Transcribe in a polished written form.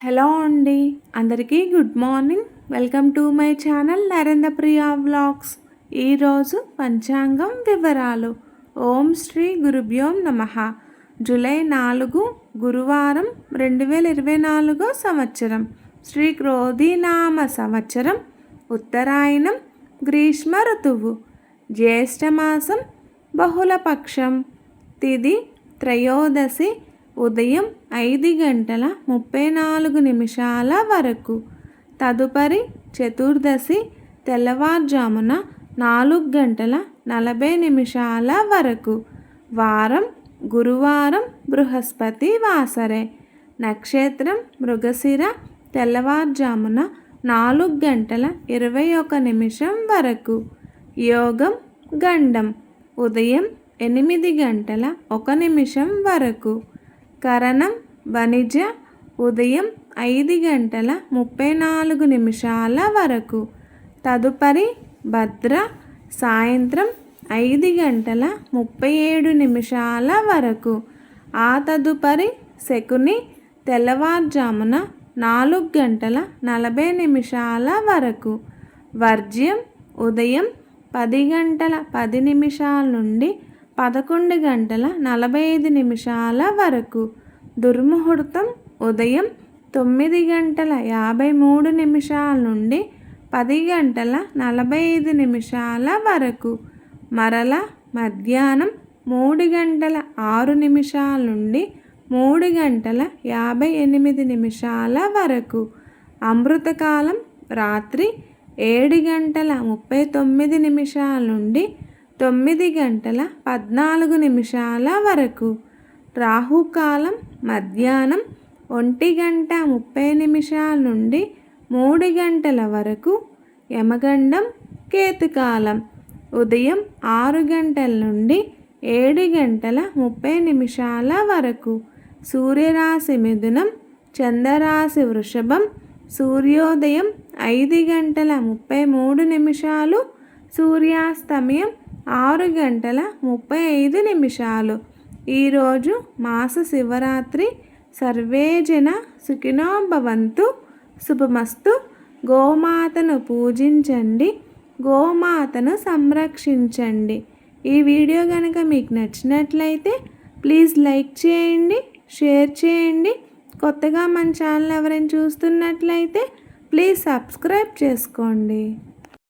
Hello అండి, అందరికీ good morning. Welcome to my channel Narendra Priya vlogs. ఈరోజు పంచాంగం వివరాలు. ఓం శ్రీ గురుభ్యోం నమః. జూలై 4 గురువారం 2024 సంవత్సరం. శ్రీ క్రోధీనామ సంవత్సరం. ఉత్తరాయణం, గ్రీష్మ ఋతువు. జ్యేష్ఠమాసం, బహుళపక్షం. తిథి త్రయోదశి, ఉదయం 5:34 వరకు. తదుపరి చతుర్దశి తెల్లవారుజామున 4:40 వరకు. వారం గురువారం, బృహస్పతి వాసరే. నక్షత్రం మృగశిర తెల్లవారుజామున 4:21 వరకు. యోగం గండం ఉదయం 8:01 వరకు. కరణం వణిజ ఉదయం 5:34 వరకు. తదుపరి భద్ర సాయంత్రం 5:37 వరకు. ఆ తదుపరి శకుని తెల్లవారుజామున 4:40 వరకు. వర్జ్యం ఉదయం 10:10 నుండి 11:45 వరకు. దుర్ముహూర్తం ఉదయం 9:53 నుండి 10:45 వరకు. మరల మధ్యాహ్నం 3:06 నుండి 3:58 వరకు. అమృతకాలం రాత్రి 7:39 నుండి 9:14 వరకు. రాహుకాలం మధ్యాహ్నం 1:30 నుండి 3 వరకు. యమగండం కేతుకాలం ఉదయం 6 నుండి 7:30 వరకు. సూర్యరాశి మిథునం, చంద్రరాశి వృషభం. సూర్యోదయం 5:33, సూర్యాస్తమయం 6:35. ఈరోజు మాస శివరాత్రి. సర్వే జన సుఖినో భవంతు. శుభమస్తు. గోమాతను పూజించండి, గోమాతను సంరక్షించండి. ఈ వీడియో కనుక మీకు నచ్చినట్లయితే ప్లీజ్ లైక్ చేయండి, షేర్ చేయండి. కొత్తగా మన ఛానల్ ఎవరైనా చూస్తున్నట్లయితే ప్లీజ్ సబ్స్క్రైబ్ చేసుకోండి.